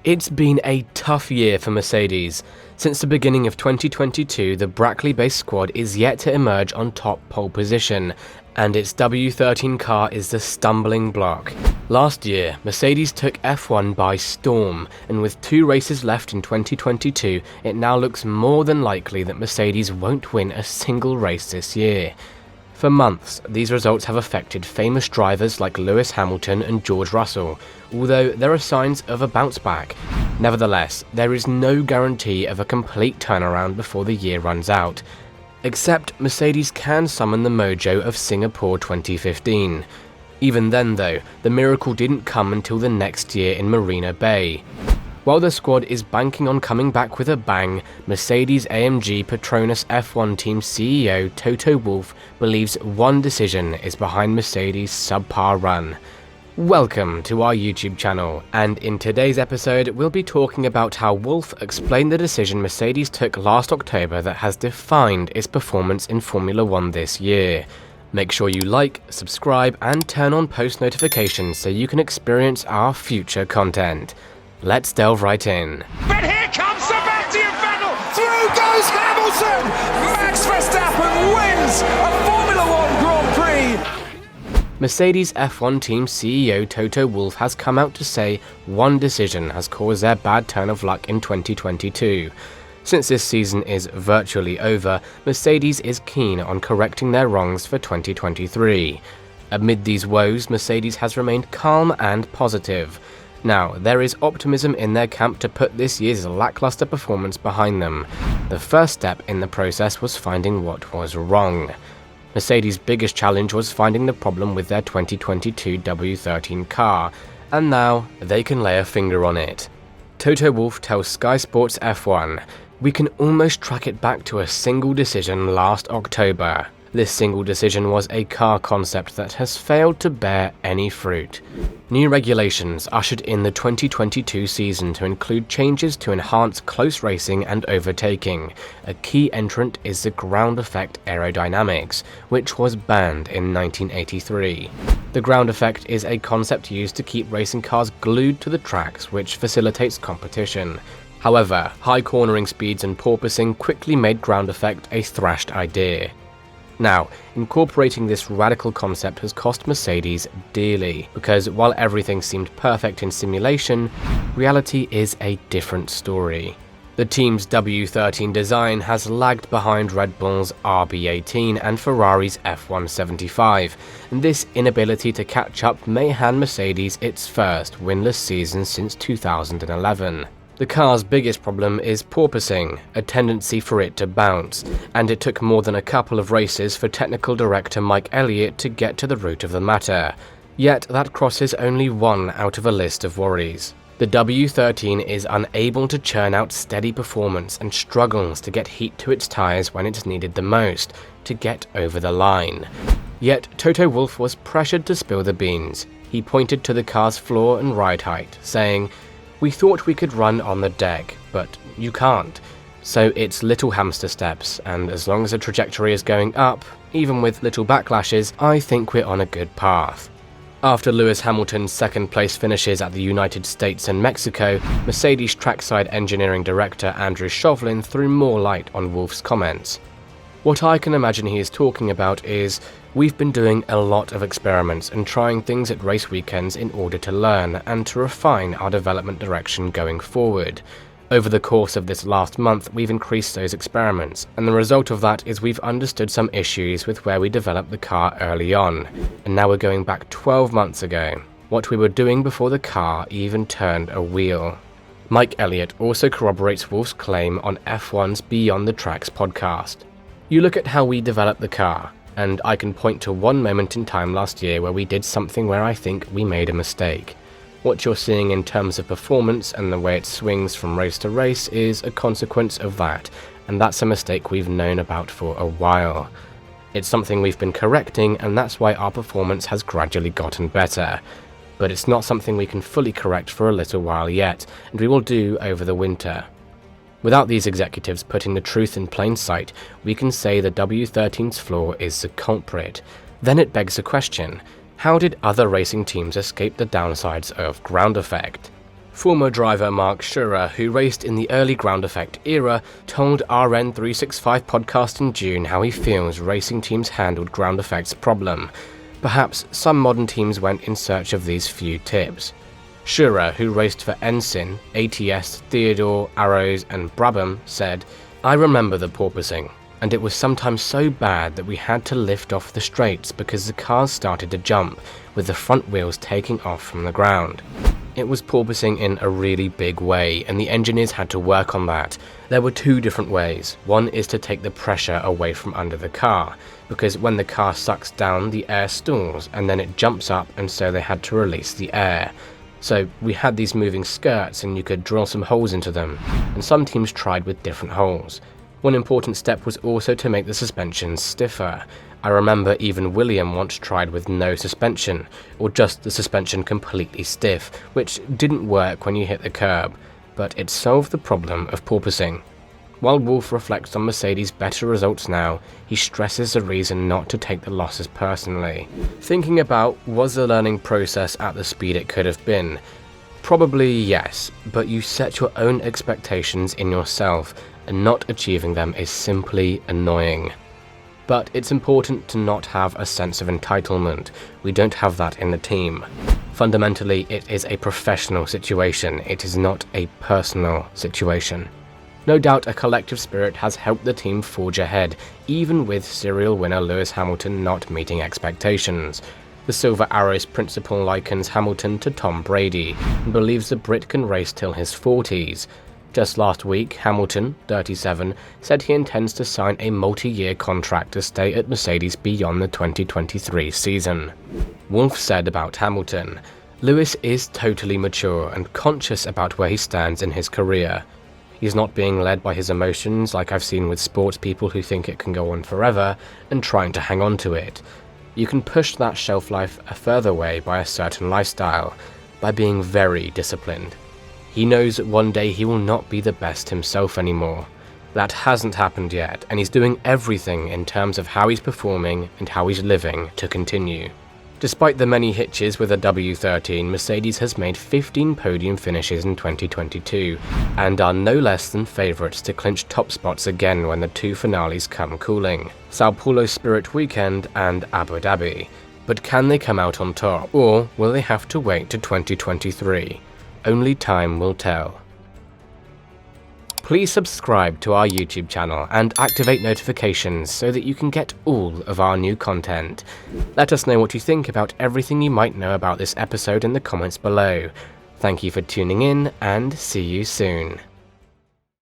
It's been a tough year for Mercedes. Since the beginning of 2022, the Brackley-based squad is yet to emerge on top pole position, and its W13 car is the stumbling block. Last year, Mercedes took F1 by storm, and with 2 races left in 2022, it now looks more than likely that Mercedes won't win a single race this year. For months, these results have affected famous drivers like Lewis Hamilton and George Russell, although there are signs of a bounce back. Nevertheless, there is no guarantee of a complete turnaround before the year runs out. Except Mercedes can summon the mojo of Singapore 2015. Even then though, the miracle didn't come until the next year in Marina Bay. While the squad is banking on coming back with a bang, Mercedes-AMG Petronas F1 team CEO Toto Wolff believes one decision is behind Mercedes' subpar run. Welcome to our YouTube channel, and in today's episode we'll be talking about how Wolff explained the decision Mercedes took last October that has defined its performance in Formula 1 this year. Make sure you like, subscribe and turn on post notifications so you can experience our future content. Let's delve right in. But here comes Sebastian Vettel! Through goes Hamilton! Max Verstappen wins a Formula 1 Grand Prix! Mercedes F1 team CEO Toto Wolff has come out to say one decision has caused their bad turn of luck in 2022. Since this season is virtually over, Mercedes is keen on correcting their wrongs for 2023. Amid these woes, Mercedes has remained calm and positive. Now, there is optimism in their camp to put this year's lackluster performance behind them. The first step in the process was finding what was wrong. Mercedes' biggest challenge was finding the problem with their 2022 W13 car, and now they can lay a finger on it. Toto Wolff tells Sky Sports F1, "We can almost track it back to a single decision last October. This single decision was a car concept that has failed to bear any fruit." New regulations ushered in the 2022 season to include changes to enhance close racing and overtaking. A key entrant is the ground effect aerodynamics, which was banned in 1983. The ground effect is a concept used to keep racing cars glued to the tracks, which facilitates competition. However, high cornering speeds and porpoising quickly made ground effect a thrashed idea. Now, incorporating this radical concept has cost Mercedes dearly, because while everything seemed perfect in simulation, reality is a different story. The team's W13 design has lagged behind Red Bull's RB18 and Ferrari's F175, and this inability to catch up may hand Mercedes its first winless season since 2011. The car's biggest problem is porpoising, a tendency for it to bounce, and it took more than a couple of races for technical director Mike Elliott to get to the root of the matter. Yet that crosses only one out of a list of worries. The W13 is unable to churn out steady performance and struggles to get heat to its tyres when it's needed the most, to get over the line. Yet Toto Wolff was pressured to spill the beans. He pointed to the car's floor and ride height, saying, "We thought we could run on the deck, but you can't. So it's little hamster steps, and as long as the trajectory is going up, even with little backlashes, I think we're on a good path." After Lewis Hamilton's second place finishes at the United States and Mexico, Mercedes trackside engineering director Andrew Chauvelin threw more light on Wolff's comments. "What I can imagine he is talking about is, we've been doing a lot of experiments and trying things at race weekends in order to learn and to refine our development direction going forward. Over the course of this last month, we've increased those experiments, and the result of that is we've understood some issues with where we developed the car early on, and now we're going back 12 months ago, what we were doing before the car even turned a wheel." Mike Elliott also corroborates Wolff's claim on F1's Beyond the Tracks podcast. "You look at how we developed the car, and I can point to one moment in time last year where we did something where I think we made a mistake. What you're seeing in terms of performance and the way it swings from race to race is a consequence of that, and that's a mistake we've known about for a while. It's something we've been correcting, and that's why our performance has gradually gotten better. But it's not something we can fully correct for a little while yet, and we will do over the winter." Without these executives putting the truth in plain sight, we can say the W13's flaw is the culprit. Then it begs the question, how did other racing teams escape the downsides of ground effect? Former driver Mark Schurer, who raced in the early ground effect era, told RN365 podcast in June how he feels racing teams handled ground effects problem. Perhaps some modern teams went in search of these few tips. Schurer, who raced for Ensign, ATS, Theodore, Arrows and Brabham, said, "I remember the porpoising, and it was sometimes so bad that we had to lift off the straights because the cars started to jump, with the front wheels taking off from the ground. It was porpoising in a really big way, and the engineers had to work on that. There were two different ways. One is to take the pressure away from under the car, because when the car sucks down, the air stalls, and then it jumps up, and so they had to release the air. So we had these moving skirts, and you could drill some holes into them, and some teams tried with different holes. One important step was also to make the suspension stiffer. I remember even William once tried with no suspension, or just the suspension completely stiff, which didn't work when you hit the curb, but it solved the problem of porpoising." While Wolff reflects on Mercedes' better results now, he stresses the reason not to take the losses personally. Thinking about, was the learning process at the speed it could have been? Probably yes, but you set your own expectations in yourself, and not achieving them is simply annoying. But it's important to not have a sense of entitlement. We don't have that in the team. Fundamentally, it is a professional situation. It is not a personal situation. No doubt a collective spirit has helped the team forge ahead, even with serial winner Lewis Hamilton not meeting expectations. The Silver Arrows principal likens Hamilton to Tom Brady, and believes the Brit can race till his 40s. Just last week, Hamilton, 37, said he intends to sign a multi-year contract to stay at Mercedes beyond the 2023 season. Wolff said about Hamilton, "Lewis is totally mature and conscious about where he stands in his career. He's not being led by his emotions like I've seen with sports people who think it can go on forever and trying to hang on to it. You can push that shelf life a further way by a certain lifestyle, by being very disciplined. He knows that one day he will not be the best himself anymore. That hasn't happened yet, and he's doing everything in terms of how he's performing and how he's living to continue." Despite the many hitches with a W13, Mercedes has made 15 podium finishes in 2022, and are no less than favourites to clinch top spots again when the two finales come cooling, Sao Paulo Spirit Weekend and Abu Dhabi. But can they come out on top, or will they have to wait to 2023? Only time will tell. Please subscribe to our YouTube channel and activate notifications so that you can get all of our new content. Let us know what you think about everything you might know about this episode in the comments below. Thank you for tuning in, and see you soon.